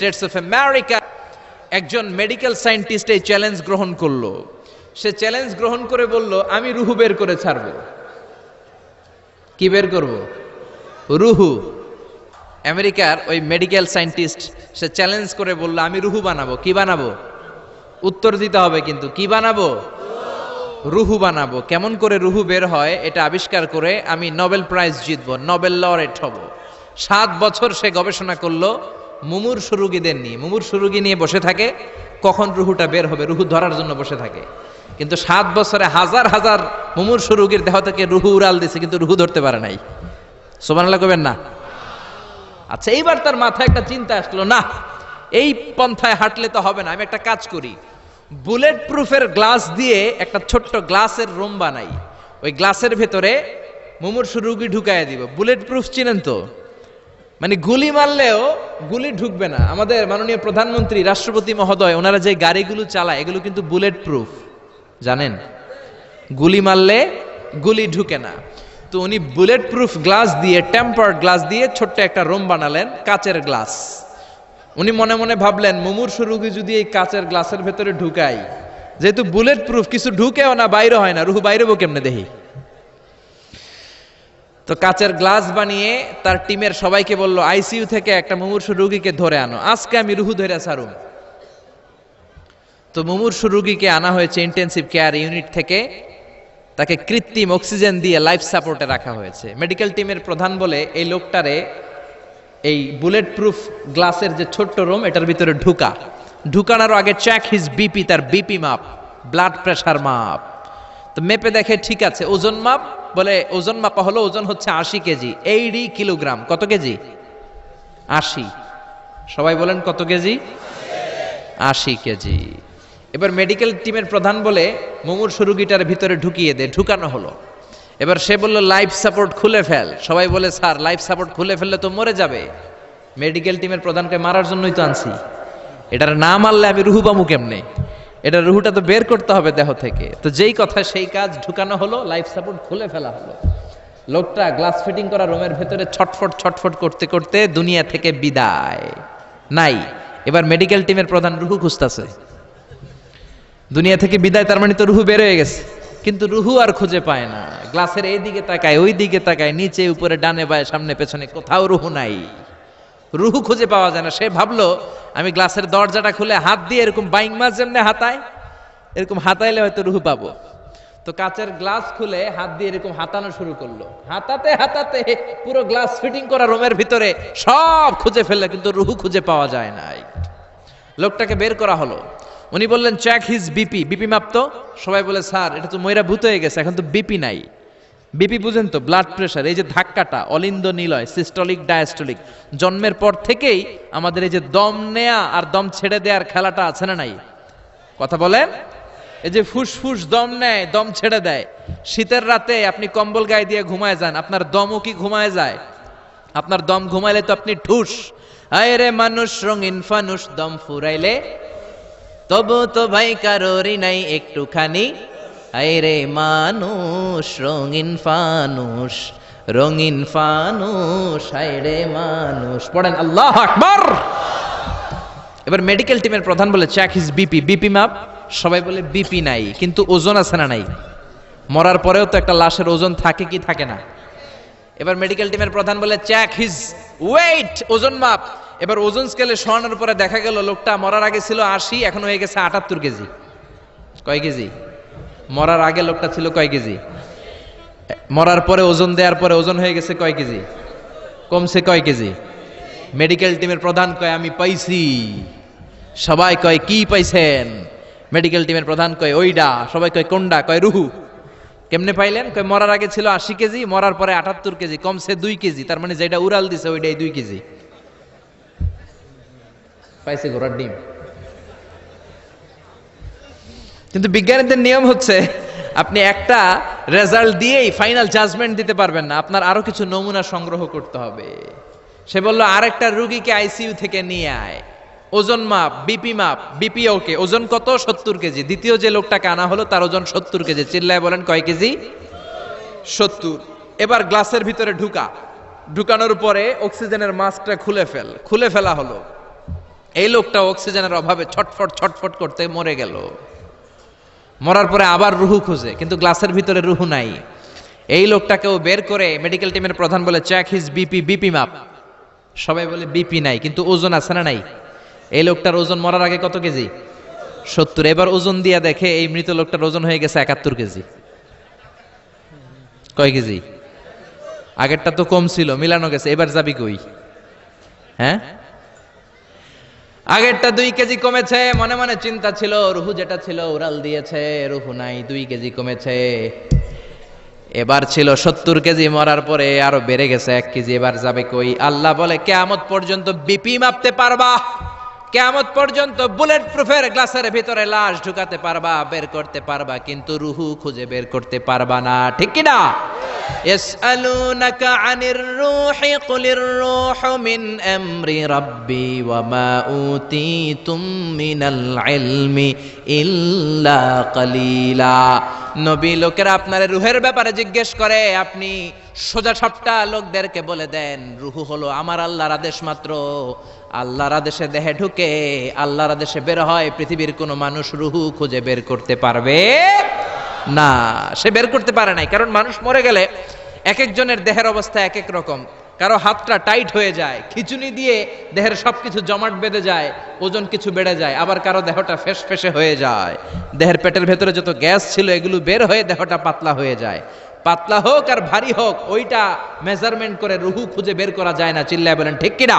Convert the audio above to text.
States of America একজন medical scientist এই challenge গ্রহণ করলো। সে চ্যালেঞ্জ গ্রহণ করে বলল, আমি রুহু বের করে ছাড়বো। কি বের করব? রুহু। আমেরিকার ওই মেডিকেল সায়েন্টিস্ট সে চ্যালেঞ্জ করে বলল, আমি রুহু বানাবো। কি বানাবো? উত্তর দিতে হবে কিন্তু। কি বানাবো? রুহু বানাবো। কেমন করে রুহু বের হয় এটা আবিষ্কার করে আমি নোবেল প্রাইজ জিতবো, নোবেল লরেট হব। 7 বছর সে গবেষণা করলো মুমূর্ষু রোগীদের নিয়ে। মুমূর্ষু রোগী নিয়ে বসে থাকে, কখন রুহুটা বের হবে, রুহু ধরার জন্য বসে থাকে। কিন্তু 7 বছরে হাজার হাজার মুমূর্ষু রোগীর দেহ থেকে রুহু উড়াল দিছে, কিন্তু রুহু ধরতে পারে নাই। সুবহানাল্লাহ কইবেন না? আচ্ছা, এইবার তার মাথায় একটা চিন্তা আসলো, না এই পন্থায় হাঁটলে তো হবে না, আমি একটা কাজ করি। বুলেট প্রুফের গ্লাস দিয়ে একটা ছোট্ট গ্লাসের রুম বানাই, ওই গ্লাসের ভেতরে মুমূর্ষু রোগী ঢুকায় দিব। বুলেট প্রুফ চিনেন তো? মানে গুলি মারলেও গুলি ঢুকবে না। আমাদের মাননীয় প্রধানমন্ত্রী, রাষ্ট্রপতি মহোদয়, ওনারা যে গাড়িগুলো চালায় এগুলো কিন্তু বুলেট প্রুফ, জানেন? গুলি মারলে গুলি ঢুকে না। তো উনি বুলেট প্রুফ গ্লাস দিয়ে, টেম্পার্ড গ্লাস দিয়ে ছোট্ট একটা রুম বানালেন, কাচের গ্লাস। উনি মনে মনে ভাবলেন, মুমূর্ষু রোগী যদি এই কাচের গ্লাসের ভেতরে ঢুকাই, যেহেতু বুলেট প্রুফ, কিছু ঢুকেও না, বাইরে হয় না, রুহু বাইরে কেমনে দেখি। তো কাচের গ্লাস বানিয়ে তার টিমের সবাইকে বলল, আইসিইউ থেকে একটা মুমূর্ষু রোগীকে ধরে আনো, আজকে আমি রুহু ধরে ছাড়ুম। তো মুমূর্ষু রোগীকে আনা হয়েছে ইন্টেনসিভ কেয়ার ইউনিট থেকে, তাকে কৃত্রিম অক্সিজেন দিয়ে লাইফ সাপোর্টে রাখা হয়েছে। মেডিকেল টিমের প্রধান বলে, এই লোকটারে এই বুলেট প্রুফ গ্লাসের যে ছোট্ট রুম, এটার ভিতরে ঢুকানোর আগে চেক হিজ বিপি, তার বিপি মাপ, ব্লাড প্রেশার মাপ। তো মেপে দেখে ঠিক আছে। ওজন মাপ, বলে ওজন মাপা হলো, ওজন হচ্ছে 80 কেজি, 80 কিলোগ্রাম। কত কেজি? 80। সবাই বলেন কত কেজি? 80 কেজি। এবার মেডিকেল টিমের প্রধান বলে, মুমূর্ষু রোগীটার ভিতরে ঢুকিয়ে দে। ঢুকানো হলো। এবার সে বলল, লাইফ সাপোর্ট খুলে ফেল। সবাই বলে, স্যার লাইফ সাপোর্ট খুলে ফেললে তো মরে যাবে। মেডিকেল টিমের প্রধানকে মারার জন্যই তো আনছি, এটার না মারলে আমি রুহু পামু কেমনে? এটা রুহুটা তো বের করতে হবে দেহ থেকে। তো যেই কথা সেই কাজ, ঢুকানো হলো, লাইফ সাপোর্ট খুলে ফেলা হলো। লোকটা গ্লাস ফিটিং করা রুমের ভেতরে ছটফট ছটফট করতে করতে দুনিয়া থেকে বিদায় নাই। এবার মেডিকেল টিমের প্রধান রুহু খুঁজতেছে, দুনিয়া থেকে বিদায়, তার মানে তো রুহু বের হয়ে গেছে, কিন্তু রুহু আর খুঁজে পায় না। গ্লাসের এই দিকে তাকায়, ওই দিকে তাকায়, নিচে উপরে ডানে বায়ে সামনে পেছনে, কোথাও রুহু নাই। রুহু খুঁজে পাওয়া যায় না। সে ভাবলো, আমি গ্লাসের দরজাটা খুলে হাত দিয়ে এরকম বাইং মাছ যেমনে হাতায়, এরকম হাতাইলে হয়তো রুহু পাবো। তো কাচের গ্লাস খুলে হাত দিয়ে এরকম হাতানো শুরু করলো। হাতাতে হাতাতে পুরো গ্লাস ফিটিং করা রুমের ভিতরে সব খুঁজে ফেললে, কিন্তু রুহু খুঁজে পাওয়া যায় নাই। লোকটাকে বের করা হলো। উনি বললেন, চেক হিজ বিপি, বিপি মাপতো। সবাই বলে, স্যার এটা তো ময়রা ভূত হয়ে গেছে, এখন তো বিপি নাই। বিপি বুঝেন তো? Blood pressure. এই যে ধাক্কাটা, অলিন্দ নিলয়, সিস্টোলিক ডায়াস্টোলিক, জন্মের পর থেকেই আমাদের এই যে দম নেয়া আর দম ছেড়ে দেওয়ার খেলাটা আছে না নাই? কথা বলেন। এই যে ফুসফুস দম নেয়, দম ছেড়ে দেয়। শীতের রাতে আপনি কম্বল গায়ে দিয়ে ঘুমায় যান, আপনার দমও কি ঘুমায় যায়? আপনার দম ঘুমাইলে তো আপনি ঠুস। আয় রে মানুষ রঙিন ফানুষ, দম ফুরাইলে তবু তো ভাই কারোরই নাই একটুখানি। আয় রে মানুষ রঙিন ফানুষ, রঙিন ফানুষ, আয় রে মানুষ। পড়েন আল্লাহু আকবার। এবার মেডিকেল টিমের প্রধান বলে, চেক হিজ বিপি, বিপি মাপ। সবাই বলে বিপি নাই, কিন্তু ওজন আছে না নাই? মরার পরেও তো একটা লাশের ওজন থাকে কি থাকে না? এবার মেডিকেল টিমের প্রধান বলে, চেক হিজ ওয়েট, ওজন মাপ। এবার ওজন স্কেলে শোয়ানোর পরে দেখা গেল লোকটা মরার আগে ছিল 80, এখন হয়ে গেছে 78 কেজি। কয় কেজি? মরার আগে লোকটা ছিল কয় কেজি? মরার পরে ওজন দেওয়ার পরে ওজন হয়ে গেছে কয় কেজি? কমছে কয় কেজি? মেডিকেল টিমের প্রধান কয়, আমি পাইছি। সবাই কয়, কি পাইছেন? মেডিকেল টিমের প্রধান কয়, ওইডা। সবাই কয়, কোনডা? কয়, রুহু। কেমনে পাইলেন? কয়, মরার আগে ছিল 80 কেজি, মরার পরে 78 কেজি, কমছে 2 কেজি। তার মানে যেটা উড়াল দিছে ওইটাই 2 কেজি। পাইছে ঘোড়ার ডিম। কিন্তু বিজ্ঞানীদের নিয়ম হচ্ছে, আপনি একটা রেজাল্ট দিয়েই ফাইনাল জাজমেন্ট দিতে পারবেন না, আপনার আরো কিছু নমুনা সংগ্রহ করতে হবে। সে বলল, আরেকটা রোগীকে আইসিইউ থেকে নিয়ে আয়, ওজন মাপ, বিপি মাপ। বিপি ওকে, ওজন কত? 70 কেজি। দ্বিতীয় যে লোকটাকে আনা হলো তার ওজন 70 কেজি। চিল্লায় বলেন কয় কেজি? 70। এবার গ্লাসের ভিতরে ঢুকানোর পরে অক্সিজেনের মাস্কটা খুলে ফেলা হলো। এই লোকটা অক্সিজেনের অভাবে ছটফট ছটফট করতে মরে গেল। মরার পরে আবার রুহু খুঁজে, কিন্তু গ্লাসের ভিতরে রুহু নাই। এই লোকটাকেও বের করে মেডিকেল টিমের প্রধান বলে চেক হিজ বিপি মাপ। সবাই বলে বিপি নাই, কিন্তু ওজন আছে না নাই? এই লোকটার ওজন মরার আগে কত কেজি? 70। এবার ওজন দিয়া দেখে এই মৃত লোকটার ওজন হয়ে গেছে 71 কেজি। কয় কেজি? আগেরটা তো কম ছিল, মিলানো গেছে, এবার যাবি কই? হ্যাঁ, আগেরটা 2 কেজি কমেছে। মনে মনে চিন্তা ছিল, রুহু যেটা ছিল উড়াল দিয়েছে, রুহু নাই, 2 কেজি কমেছে। এবার ছিল 70 কেজি, মরার পরে আরো বেড়ে গেছে 1 কেজি, এবার যাবে কই? আল্লাহ বলে কিয়ামত পর্যন্ত বিপি মাপতে পারবা, কিয়ামত পর্যন্ত বুলেট প্রুফের গ্লাসের ভিতরে লাশ ঢুকাতে পারবা, বের করতে পারবা, কিন্তু রুহু খুঁজে বের করতে পারবা না। ঠিক কি না? ইয়াসআলুনাকা আনির রূহি কুলির রূহু মিন আমরি রাব্বি ওয়া মা উতীতুম মিনাল ইলমি ইল্লা কালিলা। নবী লোকেরা আপনার রুহের ব্যাপারে জিজ্ঞেস করে, আপনি সোজা সাপটা লোকদেরকে বলে দেন, রুহু হলো আমার আল্লাহর আদেশ মাত্র। আল্লাহর আদেশে দেহে ঢুকে, আল্লাহর আদেশে বের হয়। পৃথিবীর কোনো মানুষ রুহু খুঁজে বের করতে পারবে না। সে বের করতে পারে নাই, কারণ মানুষ মরে গেলে এক একজনের দেহের অবস্থা এক এক রকম। কারো হাতটা টাইট হয়ে যায়, খিচুনি দিয়ে দেহের সবকিছু জমাট বেঁধে যায়, ওজন কিছু বেড়ে যায়। আবার কারো দেহটা ফেসফেসে হয়ে যায়, দেহের পেটের ভেতরে যত গ্যাস ছিল এগুলো বের হয়ে দেহটা পাতলা হয়ে যায়। পাতলা হোক আর ভারী হোক, ওইটা মেজারমেন্ট করে রুহু খুঁজে বের করা যায় না। চিল্লায় বলেন ঠিক কিনা?